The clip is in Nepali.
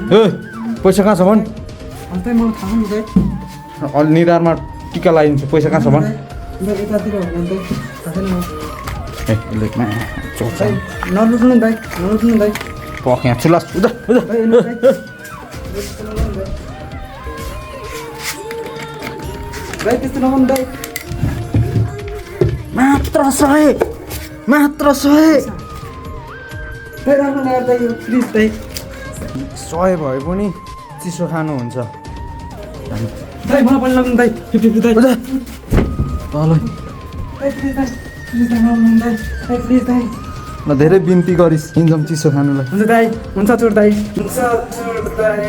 ए पैसा कहाँ छ भन् अन्त मलाई थाहा नि दाइ अलि निधारमा टिका लगाइदिन्छु पैसा कहाँ छ भन् यतातिर हो भने थाहा छैन ए लेखमा चौचा नलुट्नु दाइ नलुट्नु दाइ पख यहाँ चुलास उदा उदा दाइ त्यस्तो नगर्नु दाइ मात्र 100 मात्र 100 दाइ राख्नु न यार दाइ प्लिज दाइ 100 भए पनि चिसो खानुहुन्छ दाइ मलाई पनि लाग्नु दाइ 50 दाइ उदा तल दाइ प्लिज दाइ नगर्नु दाइ दाइ प्लिज दाइ ल धेरै बिन्ती गरिस् हिँड्छौँ चिसो खानुलाई हुन्छ दाइ हुन्छ चोर दाइ हुन्छ चोर दाइ